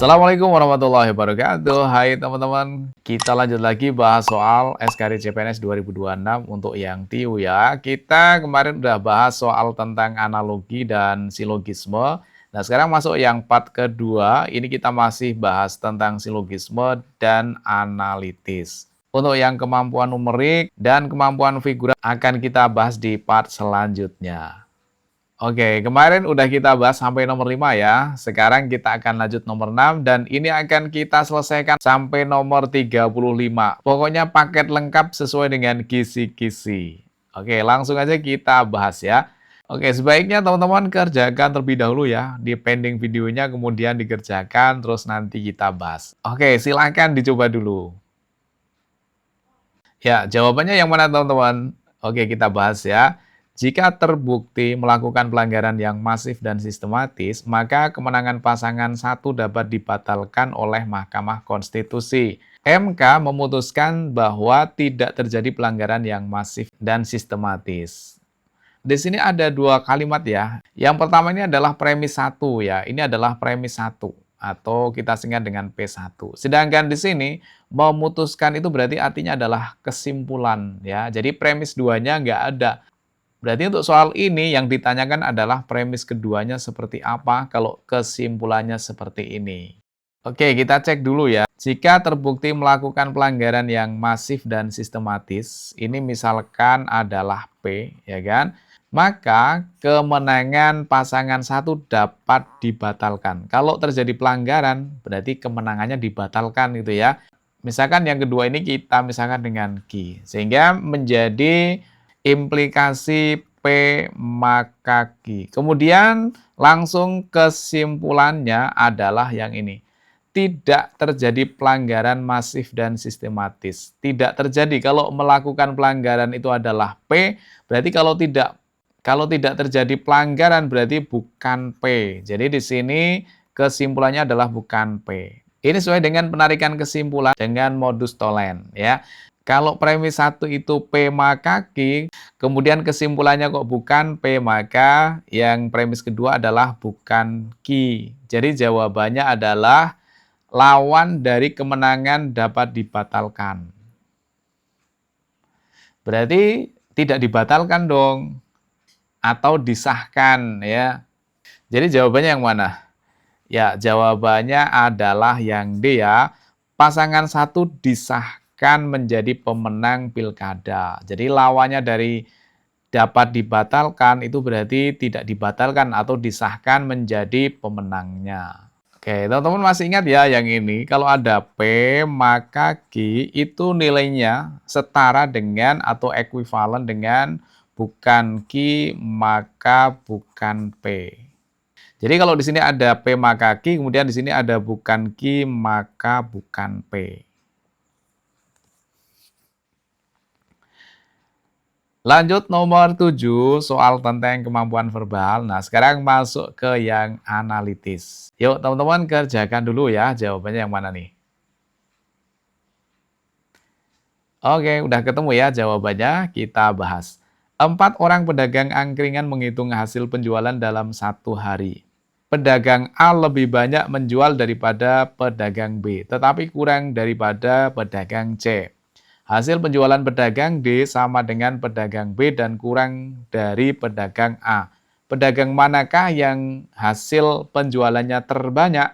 Assalamualaikum warahmatullahi wabarakatuh. Hai teman-teman, kita lanjut lagi bahas soal SKRI CPNS 2026 untuk yang TIU ya. Kita kemarin udah bahas soal tentang analogi dan silogisme. Nah, sekarang masuk yang part kedua. Ini kita masih bahas tentang silogisme dan analitis. Untuk yang kemampuan numerik dan kemampuan figuran akan kita bahas di part selanjutnya. Oke, kemarin udah kita bahas sampai nomor 5 ya. Sekarang kita akan lanjut nomor 6 dan ini akan kita selesaikan sampai nomor 35. Pokoknya paket lengkap sesuai dengan kisi-kisi. Oke, langsung aja kita bahas ya. Oke, sebaiknya teman-teman kerjakan terlebih dahulu ya. Di pending videonya kemudian dikerjakan terus nanti kita bahas. Oke, silakan dicoba dulu. Ya, jawabannya yang mana teman-teman? Oke, kita bahas ya. Jika terbukti melakukan pelanggaran yang masif dan sistematis, maka kemenangan pasangan satu dapat dibatalkan oleh Mahkamah Konstitusi. MK memutuskan bahwa tidak terjadi pelanggaran yang masif dan sistematis. Di sini ada dua kalimat ya. Yang pertama ini adalah premis 1 ya. Ini adalah premis 1 atau kita singkat dengan P1. Sedangkan di sini memutuskan itu berarti artinya adalah kesimpulan ya. Jadi premis 2-nya nggak ada. Berarti untuk soal ini yang ditanyakan adalah premis keduanya seperti apa kalau kesimpulannya seperti ini. Oke, kita cek dulu ya. Jika terbukti melakukan pelanggaran yang masif dan sistematis, ini misalkan adalah P, ya kan? Maka kemenangan pasangan satu dapat dibatalkan. Kalau terjadi pelanggaran, berarti kemenangannya dibatalkan gitu ya. Misalkan yang kedua ini kita misalkan dengan Q, sehingga menjadi implikasi P maka Q. Kemudian langsung kesimpulannya adalah yang ini. Tidak terjadi pelanggaran masif dan sistematis. Tidak terjadi. Kalau melakukan pelanggaran itu adalah P, berarti kalau tidak terjadi pelanggaran berarti bukan P. Jadi di sini kesimpulannya adalah bukan P. Ini sesuai dengan penarikan kesimpulan dengan modus tollens ya. Kalau premis 1 itu P maka Q, kemudian kesimpulannya kok bukan P maka yang premis kedua adalah bukan Q. Jadi jawabannya adalah lawan dari kemenangan dapat dibatalkan. Berarti tidak dibatalkan dong atau disahkan ya. Jadi jawabannya yang mana? Ya, jawabannya adalah yang D ya. Pasangan satu disahkan menjadi pemenang pilkada. Jadi lawannya dari dapat dibatalkan itu berarti tidak dibatalkan atau disahkan menjadi pemenangnya. Oke, teman-teman masih ingat ya yang ini. Kalau ada P maka Q itu nilainya setara dengan atau ekuivalen dengan bukan Q maka bukan P. Jadi kalau di sini ada P maka Q, kemudian di sini ada bukan Q maka bukan P. Lanjut nomor 7, soal tentang kemampuan verbal. Nah, sekarang masuk ke yang analitis. Yuk, teman-teman kerjakan dulu ya, jawabannya yang mana nih? Oke, udah ketemu ya jawabannya, kita bahas. 4 orang pedagang angkringan menghitung hasil penjualan dalam 1 hari. Pedagang A lebih banyak menjual daripada pedagang B, tetapi kurang daripada pedagang C. Hasil penjualan pedagang D sama dengan pedagang B dan kurang dari pedagang A. Pedagang manakah yang hasil penjualannya terbanyak?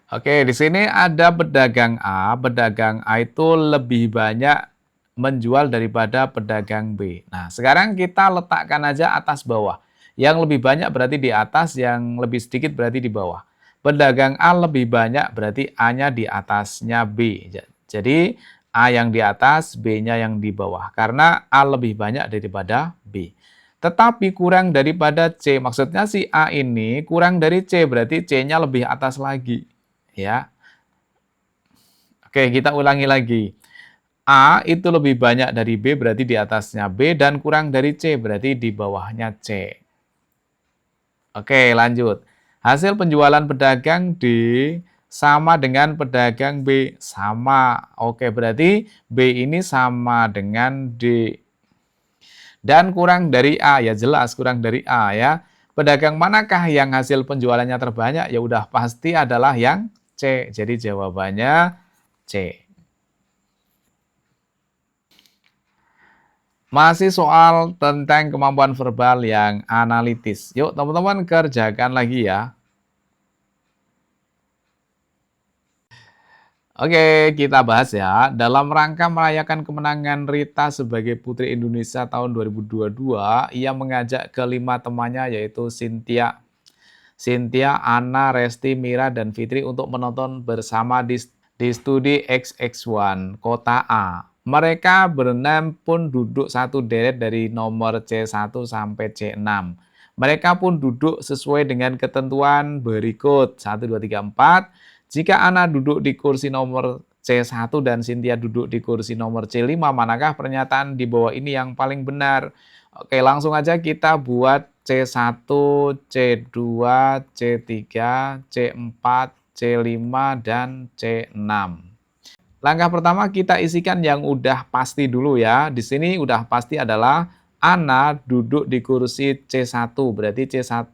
Oke, di sini ada pedagang A. Pedagang A itu lebih banyak menjual daripada pedagang B. Nah, sekarang kita letakkan aja atas bawah. Yang lebih banyak berarti di atas, yang lebih sedikit berarti di bawah. Pedagang A lebih banyak berarti A-nya di atasnya B. Jadi, A yang di atas, B-nya yang di bawah. Karena A lebih banyak daripada B. Tetapi kurang daripada C. Maksudnya si A ini kurang dari C, berarti C-nya lebih atas lagi. Ya. Oke, kita ulangi lagi. A itu lebih banyak dari B, berarti di atasnya B. Dan kurang dari C, berarti di bawahnya C. Oke, lanjut. Hasil penjualan pedagang D sama dengan pedagang B. Sama. Oke, berarti B ini sama dengan D. Dan kurang dari A, ya jelas kurang dari A ya. Pedagang manakah yang hasil penjualannya terbanyak? Ya udah pasti adalah yang C. Jadi jawabannya C. Masih soal tentang kemampuan verbal yang analitis. Yuk teman-teman kerjakan lagi ya. Oke, kita bahas ya. Dalam rangka merayakan kemenangan Rita sebagai Putri Indonesia tahun 2022, ia mengajak kelima temannya yaitu Cynthia, Anna, Resti, Mira, dan Fitri untuk menonton bersama di studi XX1, Kota A. Mereka berenam pun duduk satu deret dari nomor C1 sampai C6. Mereka pun duduk sesuai dengan ketentuan berikut. 1, 2, 3, 4. Jika Ana duduk di kursi nomor C1 dan Cynthia duduk di kursi nomor C5, manakah pernyataan di bawah ini yang paling benar? Oke, langsung aja kita buat C1, C2, C3, C4, C5, dan C6. Langkah pertama kita isikan yang udah pasti dulu ya. Di sini udah pasti adalah Ana duduk di kursi C1, berarti C1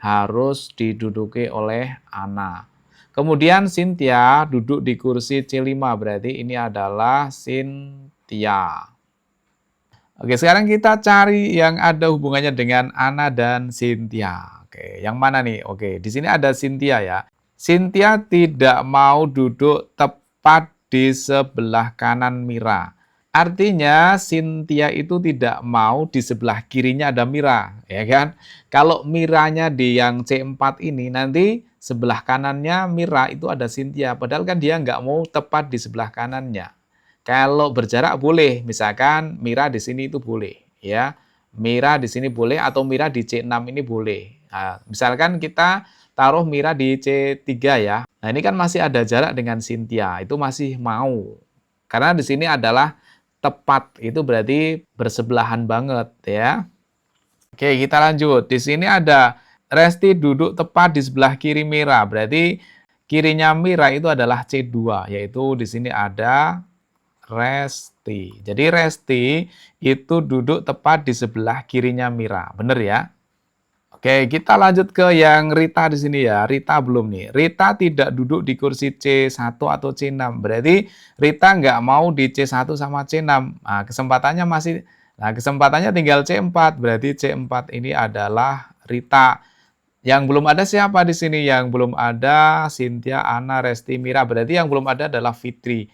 harus diduduki oleh Ana. Kemudian Cynthia duduk di kursi C5, berarti ini adalah Cynthia. Oke, sekarang kita cari yang ada hubungannya dengan Ana dan Cynthia. Oke, yang mana nih? Oke, di sini ada Cynthia ya. Cynthia tidak mau duduk tepat di sebelah kanan Mira. Artinya Cynthia itu tidak mau di sebelah kirinya ada Mira, ya kan? Kalau Miranya di yang C4 ini, nanti sebelah kanannya Mira itu ada Cynthia. Padahal kan dia nggak mau tepat di sebelah kanannya. Kalau berjarak boleh, misalkan Mira di sini itu boleh, ya. Mira di sini boleh atau Mira di C6 ini boleh. Nah, misalkan kita taruh Mira di C3 ya. Nah, ini kan masih ada jarak dengan Cynthia, itu masih mau. Karena di sini adalah tepat, itu berarti bersebelahan banget ya. Oke, kita lanjut. Di sini ada Resti duduk tepat di sebelah kiri Mira, berarti kirinya Mira itu adalah C2, yaitu di sini ada Resti. Jadi Resti itu duduk tepat di sebelah kirinya Mira. Bener ya? Oke, kita lanjut ke yang Rita di sini ya. Rita belum nih. Rita tidak duduk di kursi C1 atau C6. Berarti Rita nggak mau di C1 sama C6. Kesempatannya tinggal C4. Berarti C4 ini adalah Rita. Yang belum ada siapa di sini? Yang belum ada Cynthia, Anna, Resti, Mira. Berarti yang belum ada adalah Fitri.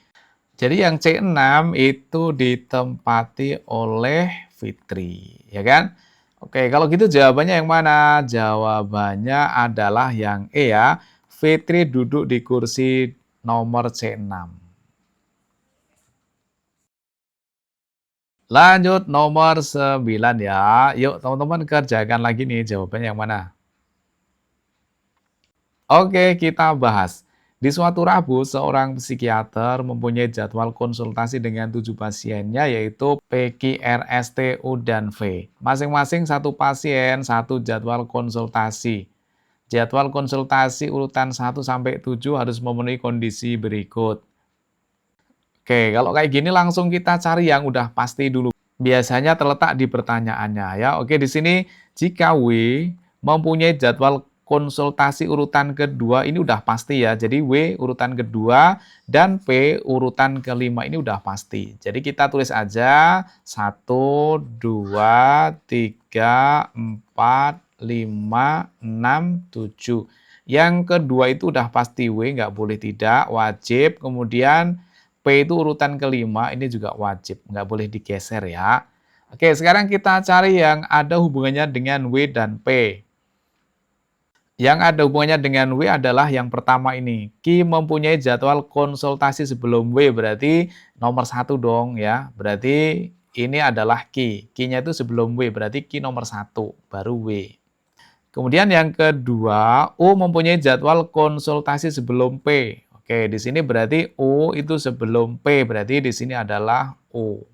Jadi yang C6 itu ditempati oleh Fitri, ya kan? Oke, kalau gitu jawabannya yang mana? Jawabannya adalah yang E ya. Fitri duduk di kursi nomor C6. Lanjut nomor 9 ya. Yuk teman-teman kerjakan lagi nih jawabannya yang mana? Oke, kita bahas. Di suatu Rabu, seorang psikiater mempunyai jadwal konsultasi dengan 7 pasiennya, yaitu PQ, RS, TU, dan V. Masing-masing satu pasien, satu jadwal konsultasi. Jadwal konsultasi urutan 1 sampai 7 harus memenuhi kondisi berikut. Oke, kalau kayak gini langsung kita cari yang udah pasti dulu. Biasanya terletak di pertanyaannya ya. Oke, di sini jika W mempunyai jadwal konsultasi urutan kedua ini udah pasti ya. Jadi W urutan kedua dan P urutan kelima ini udah pasti. Jadi kita tulis aja 1, 2, 3, 4, 5, 6, 7. Yang kedua itu udah pasti W, nggak boleh tidak, wajib. Kemudian P itu urutan kelima, ini juga wajib, nggak boleh digeser ya. Oke, sekarang kita cari yang ada hubungannya dengan W dan P. Yang ada hubungannya dengan W adalah yang pertama ini. Ki mempunyai jadwal konsultasi sebelum W, berarti nomor 1 dong ya. Berarti ini adalah Ki. Ki-nya itu sebelum W, berarti Ki nomor 1, baru W. Kemudian yang kedua, U mempunyai jadwal konsultasi sebelum P. Oke, di sini berarti U itu sebelum P, berarti di sini adalah U.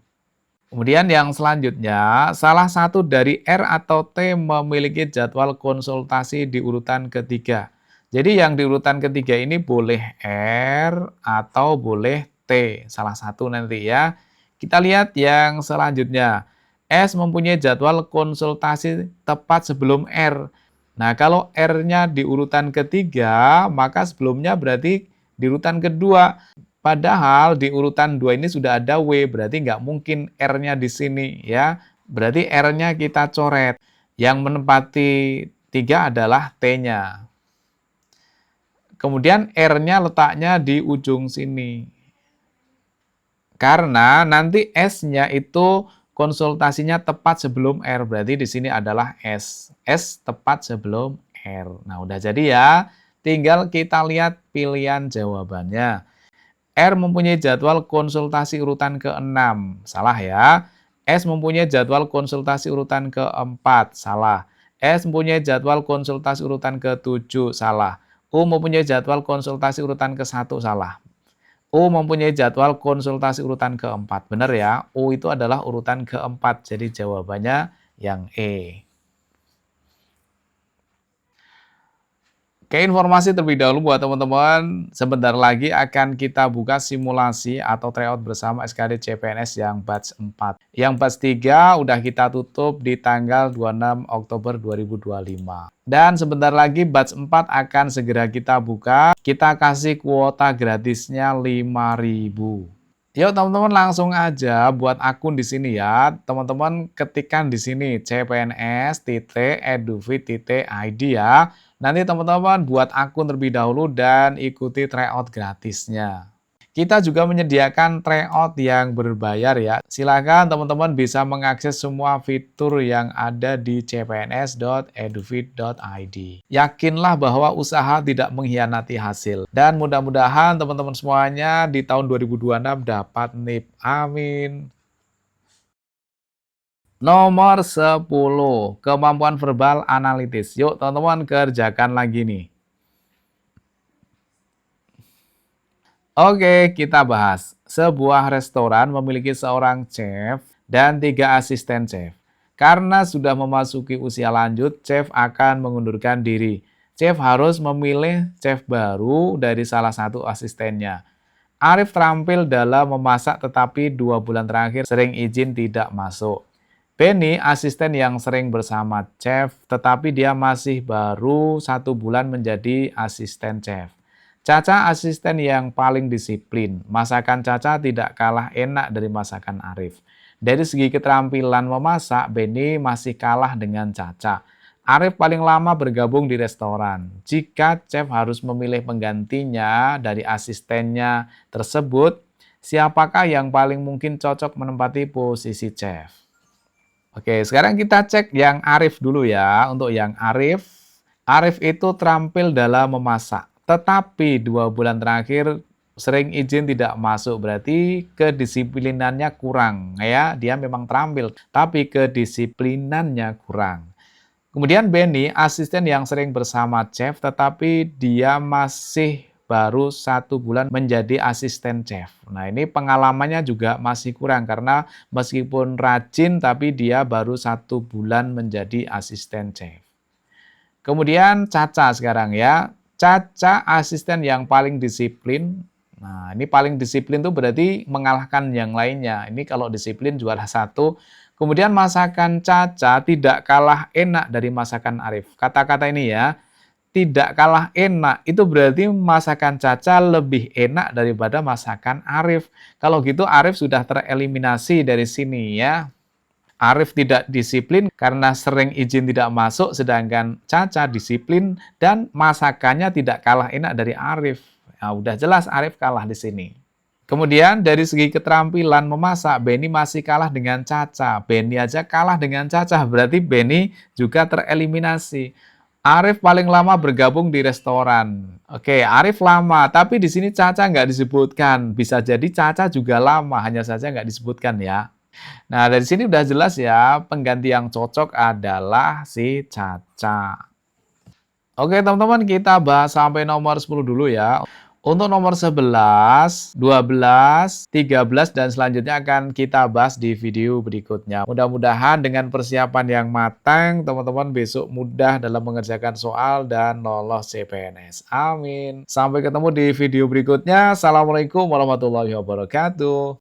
Kemudian yang selanjutnya, salah satu dari R atau T memiliki jadwal konsultasi di urutan ketiga. Jadi yang di urutan ketiga ini boleh R atau boleh T, salah satu nanti ya. Kita lihat yang selanjutnya. S mempunyai jadwal konsultasi tepat sebelum R. Nah, kalau R-nya di urutan ketiga, maka sebelumnya berarti di urutan kedua. Padahal di urutan 2 ini sudah ada W, berarti nggak mungkin R-nya di sini ya. Berarti R-nya kita coret. Yang menempati 3 adalah T-nya. Kemudian R-nya letaknya di ujung sini. Karena nanti S-nya itu konsultasinya tepat sebelum R. Berarti di sini adalah S. S tepat sebelum R. Nah, udah jadi ya. Tinggal kita lihat pilihan jawabannya. R mempunyai jadwal konsultasi urutan ke-6. Salah ya. S mempunyai jadwal konsultasi urutan ke-4. Salah. S mempunyai jadwal konsultasi urutan ke-7. Salah. U mempunyai jadwal konsultasi urutan ke-1. Salah. U mempunyai jadwal konsultasi urutan ke-4. Benar ya, U itu adalah urutan ke-4. Jadi jawabannya yang E. Oke, informasi terlebih dahulu buat teman-teman. Sebentar lagi akan kita buka simulasi atau tryout bersama SKD CPNS yang batch 4. Yang batch 3 udah kita tutup di tanggal 26 Oktober 2025. Dan sebentar lagi batch 4 akan segera kita buka. Kita kasih kuota gratisnya 5.000. Yuk teman-teman langsung aja buat akun di sini ya. Teman-teman ketikkan di sini cpns.edufit.id ya. Nanti teman-teman buat akun terlebih dahulu dan ikuti tryout gratisnya. Kita juga menyediakan tryout yang berbayar ya. Silakan teman-teman bisa mengakses semua fitur yang ada di cpns.edufit.id. Yakinlah bahwa usaha tidak mengkhianati hasil. Dan mudah-mudahan teman-teman semuanya di tahun 2026 dapat NIP. Amin. Nomor 10, kemampuan verbal analitis. Yuk teman-teman kerjakan lagi nih. Oke, kita bahas. Sebuah restoran memiliki seorang chef dan 3 asisten chef. Karena sudah memasuki usia lanjut, chef akan mengundurkan diri. Chef harus memilih chef baru dari salah satu asistennya. Arif terampil dalam memasak tetapi 2 bulan terakhir sering izin tidak masuk. Benny, asisten yang sering bersama chef, tetapi dia masih baru 1 bulan menjadi asisten chef. Caca, asisten yang paling disiplin. Masakan Caca tidak kalah enak dari masakan Arif. Dari segi keterampilan memasak, Benny masih kalah dengan Caca. Arif paling lama bergabung di restoran. Jika chef harus memilih penggantinya dari asistennya tersebut, siapakah yang paling mungkin cocok menempati posisi chef? Oke, sekarang kita cek yang Arif dulu ya. Untuk yang Arif, Arif itu terampil dalam memasak. Tetapi 2 bulan terakhir sering izin tidak masuk. Berarti kedisiplinannya kurang. Ya, dia memang terampil, tapi kedisiplinannya kurang. Kemudian Benny, asisten yang sering bersama chef, tetapi dia masih baru 1 bulan menjadi asisten chef. Nah, ini pengalamannya juga masih kurang karena meskipun rajin tapi dia baru 1 bulan menjadi asisten chef. Kemudian Caca sekarang ya. Caca asisten yang paling disiplin. Nah, ini paling disiplin tuh berarti mengalahkan yang lainnya. Ini kalau disiplin juara 1. Kemudian masakan Caca tidak kalah enak dari masakan Arif. Kata-kata ini ya. Tidak kalah enak, itu berarti masakan Caca lebih enak daripada masakan Arif. Kalau gitu Arif sudah tereliminasi dari sini ya. Arif tidak disiplin karena sering izin tidak masuk, sedangkan Caca disiplin dan masakannya tidak kalah enak dari Arif. Nah, udah jelas Arif kalah di sini. Kemudian dari segi keterampilan memasak, Benny masih kalah dengan Caca. Benny aja kalah dengan Caca, berarti Benny juga tereliminasi. Arif paling lama bergabung di restoran. Oke, Arif lama, tapi di sini Caca nggak disebutkan. Bisa jadi Caca juga lama, hanya saja nggak disebutkan ya. Nah, dari sini udah jelas ya, pengganti yang cocok adalah si Caca. Oke, teman-teman, kita bahas sampai nomor 10 dulu ya. Untuk nomor 11, 12, 13, dan selanjutnya akan kita bahas di video berikutnya. Mudah-mudahan dengan persiapan yang matang, teman-teman besok mudah dalam mengerjakan soal dan lolos CPNS. Amin. Sampai ketemu di video berikutnya. Assalamualaikum warahmatullahi wabarakatuh.